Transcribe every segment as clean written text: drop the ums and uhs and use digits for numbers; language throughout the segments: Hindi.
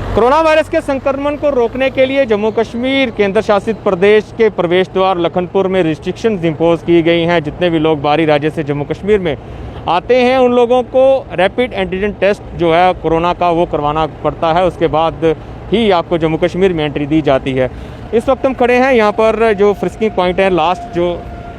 कोरोना वायरस के संक्रमण को रोकने के लिए जम्मू कश्मीर केंद्र शासित प्रदेश के प्रवेश द्वार लखनपुर में रिस्ट्रिक्शंस इम्पोज की गई हैं। जितने भी लोग बाहरी राज्य से जम्मू कश्मीर में आते हैं उन लोगों को रैपिड एंटीजन टेस्ट जो है कोरोना का वो करवाना पड़ता है। उसके बाद ही आपको जम्मू कश्मीर में एंट्री दी जाती है। इस वक्त हम खड़े हैं यहाँ पर जो फ्रिस्किंग पॉइंट है, लास्ट जो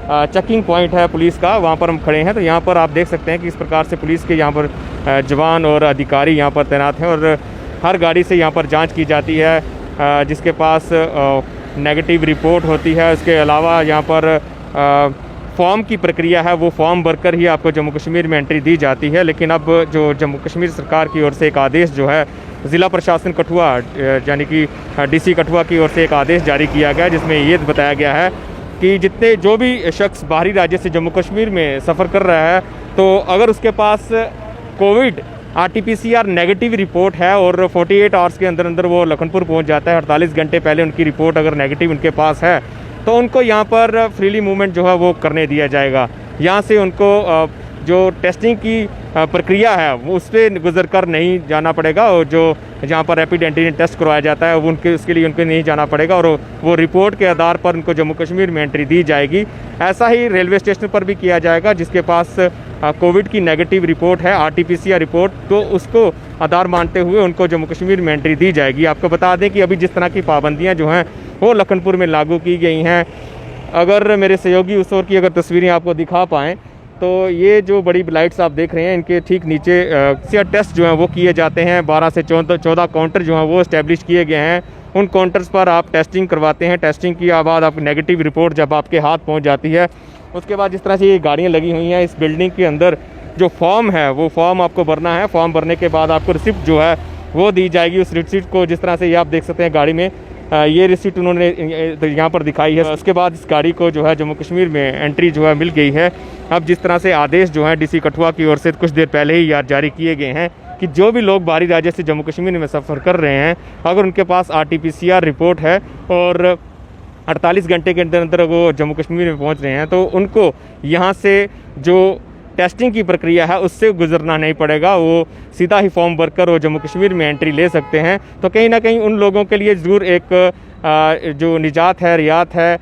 चेकिंग पॉइंट है पुलिस का, वहाँ पर हम खड़े हैं। तो यहाँ पर आप देख सकते हैं कि इस प्रकार से पुलिस के यहाँ पर जवान और अधिकारी यहाँ पर तैनात हैं और हर गाड़ी से यहाँ पर जांच की जाती है जिसके पास नेगेटिव रिपोर्ट होती है। उसके अलावा यहाँ पर फॉर्म की प्रक्रिया है, वो फॉर्म भरकर ही आपको जम्मू कश्मीर में एंट्री दी जाती है। लेकिन अब जो जम्मू कश्मीर सरकार की ओर से एक आदेश जो है ज़िला प्रशासन कठुआ यानी कि डीसी कठुआ की ओर से एक आदेश जारी किया गया जिसमें ये बताया गया है कि जितने जो भी शख्स बाहरी राज्य से जम्मू कश्मीर में सफ़र कर रहा है तो अगर उसके पास कोविड RT-PCR नेगेटिव रिपोर्ट है और 48 आवर्स के अंदर अंदर वो लखनपुर पहुंच जाता है, 48 घंटे पहले उनकी रिपोर्ट अगर नेगेटिव उनके पास है तो उनको यहाँ पर फ्रीली मूवमेंट जो है वो करने दिया जाएगा। यहाँ से उनको जो टेस्टिंग की प्रक्रिया है वो उस पर गुजर कर नहीं जाना पड़ेगा और जो जहाँ पर रैपिड एंटीजन टेस्ट करवाया जाता है वो उनके उसके लिए उनको नहीं जाना पड़ेगा और वो रिपोर्ट के आधार पर उनको जम्मू कश्मीर में एंट्री दी जाएगी। ऐसा ही रेलवे स्टेशन पर भी किया जाएगा। जिसके पास कोविड की नेगेटिव रिपोर्ट है, RT-PCR रिपोर्ट, तो उसको आधार मानते हुए उनको जम्मू कश्मीर में एंट्री दी जाएगी। आपको बता दें कि अभी जिस तरह की पाबंदियाँ जो हैं वो लखनपुर में लागू की गई हैं। अगर मेरे सहयोगी उस ओर की अगर तस्वीरें आपको दिखा पाएँ तो ये जो बड़ी लाइट्स आप देख रहे हैं इनके ठीक नीचे टेस्ट जो हैं वो किए जाते हैं। 12 से 14 काउंटर जो हैं वो इस्टेब्लिश किए गए हैं। उन काउंटर्स पर आप टेस्टिंग करवाते हैं। टेस्टिंग के बाद आप नेगेटिव रिपोर्ट जब आपके हाथ पहुंच जाती है उसके बाद जिस तरह से ये गाड़ियां लगी हुई हैं इस बिल्डिंग के अंदर जो फॉर्म है वो फॉर्म आपको भरना है। फॉर्म भरने के बाद आपको रिसिप्ट जो है वो दी जाएगी। उस रिसिप्ट को जिस तरह से ये आप देख सकते हैं गाड़ी में ये रिसिप्ट उन्होंने यहाँ पर दिखाई है। उसके बाद इस गाड़ी को जो है जम्मू कश्मीर में एंट्री जो है मिल गई है। अब जिस तरह से आदेश जो है डीसी कठुआ की ओर से कुछ देर पहले ही यार जारी किए गए हैं कि जो भी लोग बाहरी राज्य से जम्मू कश्मीर में सफ़र कर रहे हैं अगर उनके पास RT-PCR रिपोर्ट है और 48 घंटे के अंदर अंदर वो जम्मू कश्मीर में पहुंच रहे हैं तो उनको यहाँ से जो टेस्टिंग की प्रक्रिया है उससे गुजरना नहीं पड़ेगा। वो सीधा ही फॉर्म भरकर वो जम्मू कश्मीर में एंट्री ले सकते हैं। तो कहीं ना कहीं उन लोगों के लिए ज़रूर एक जो निजात है, रियात है,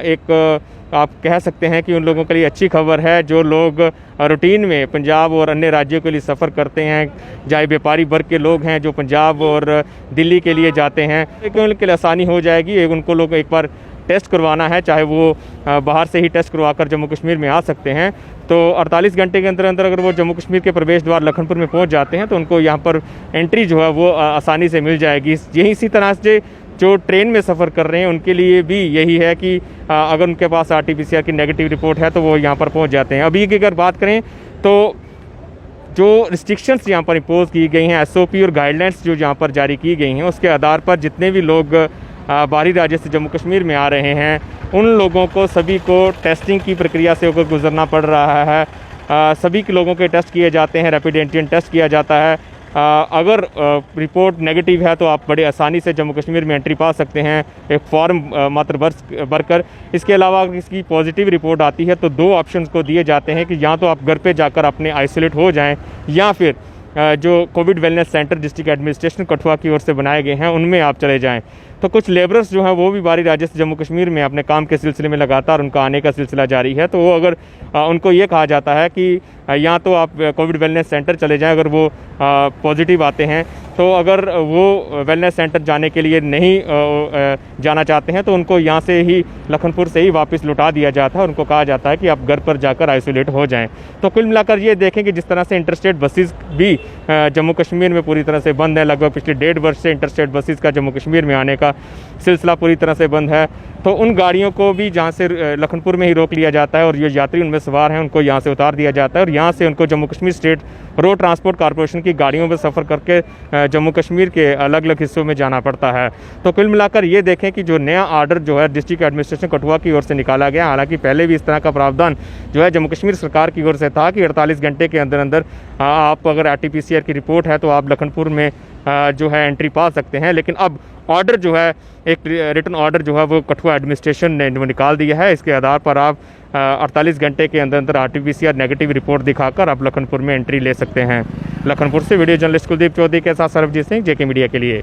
एक आप कह सकते हैं कि उन लोगों के लिए अच्छी खबर है जो लोग रूटीन में पंजाब और अन्य राज्यों के लिए सफ़र करते हैं। चाहे व्यापारी वर्ग के लोग हैं जो पंजाब और दिल्ली के लिए जाते हैं लेकिन उनके लिए आसानी हो जाएगी। उनको लोग एक बार टेस्ट करवाना है, चाहे वो बाहर से ही टेस्ट करवा कर जम्मू कश्मीर में आ सकते हैं। तो 48 घंटे के अंदर अंदर अगर वो जम्मू कश्मीर के प्रवेश द्वार लखनपुर में पहुंच जाते हैं तो उनको यहाँ पर एंट्री जो है वो आसानी से मिल जाएगी। यही इसी तरह से जो ट्रेन में सफ़र कर रहे हैं उनके लिए भी यही है कि अगर उनके पास RT-PCR की नेगेटिव रिपोर्ट है तो वो यहाँ पर पहुँच जाते हैं। अभी की अगर बात करें तो जो रिस्ट्रिक्शंस यहाँ पर इम्पोज की गई हैं, SOP और गाइडलाइंस जो यहाँ पर जारी की गई हैं उसके आधार पर जितने भी लोग बाहरी राज्य से जम्मू कश्मीर में आ रहे हैं उन लोगों को सभी को टेस्टिंग की प्रक्रिया से होकर गुजरना पड़ रहा है। सभी के लोगों के टेस्ट किए जाते हैं, रैपिड एंटीजन टेस्ट किया जाता है। अगर रिपोर्ट नेगेटिव है तो आप बड़े आसानी से जम्मू कश्मीर में एंट्री पा सकते हैं एक फॉर्म मात्र भरकर। इसके अलावा अगर इसकी पॉजिटिव रिपोर्ट आती है तो 2 ऑप्शंस को दिए जाते हैं कि या तो आप घर पे जाकर अपने आइसोलेट हो जाएं या फिर जो Covid wellness centre district administration Kathua की ओर से बनाए गए हैं उनमें आप चले जाएं। तो कुछ लेबरर्स जो हैं वो भी बाहरी राज्य से जम्मू कश्मीर में अपने काम के सिलसिले में लगातार उनका आने का सिलसिला जारी है। तो वो अगर उनको ये कहा जाता है कि या तो आप कोविड वेलनेस सेंटर चले जाएं अगर वो पॉजिटिव आते हैं, तो अगर वो वेलनेस सेंटर जाने के लिए नहीं जाना चाहते हैं तो उनको यहाँ से ही लखनपुर से ही वापस लौटा दिया जाता है। उनको कहा जाता है कि आप घर पर जाकर आइसोलेट हो जाएं। तो कुल मिलाकर ये देखें कि जिस तरह से इंटरस्टेट बसेस भी जम्मू कश्मीर में पूरी तरह से बंद है। लगभग पिछले 1.5 वर्ष से इंटरस्टेट बसेस का जम्मू कश्मीर में आने का सिलसिला पूरी तरह से बंद है। तो उन गाड़ियों को भी जहाँ से लखनपुर में ही रोक लिया जाता है और जो यात्री उनमें सवार हैं उनको यहाँ से उतार दिया जाता है और यहाँ से उनको Jammu Kashmir state road transport corporation की गाड़ियों में सफ़र करके जम्मू कश्मीर के अलग अलग हिस्सों में जाना पड़ता है। तो कुल मिलाकर ये देखें कि जो नया आर्डर जो है डिस्ट्रिक्ट एडमिनिस्ट्रेशन कठुआ की ओर से निकाला गया, हालांकि पहले भी इस तरह का प्रावधान जो है जम्मू कश्मीर सरकार की ओर से था कि 48 घंटे के अंदर अंदर आप अगर RT-PCR की रिपोर्ट है तो आप लखनपुर में जो है एंट्री पा सकते हैं। लेकिन अब ऑर्डर जो है एक रिटन ऑर्डर जो है वो कठुआ एडमिनिस्ट्रेशन ने निकाल दिया है। इसके आधार पर आप 48 घंटे के अंदर अंदर RT-PCR नेगेटिव रिपोर्ट दिखाकर आप लखनपुर में एंट्री ले सकते हैं। लखनपुर से वीडियो जर्नलिस्ट कुलदीप चौधरी के साथ सरबजीत सिंह, JK मीडिया के लिए।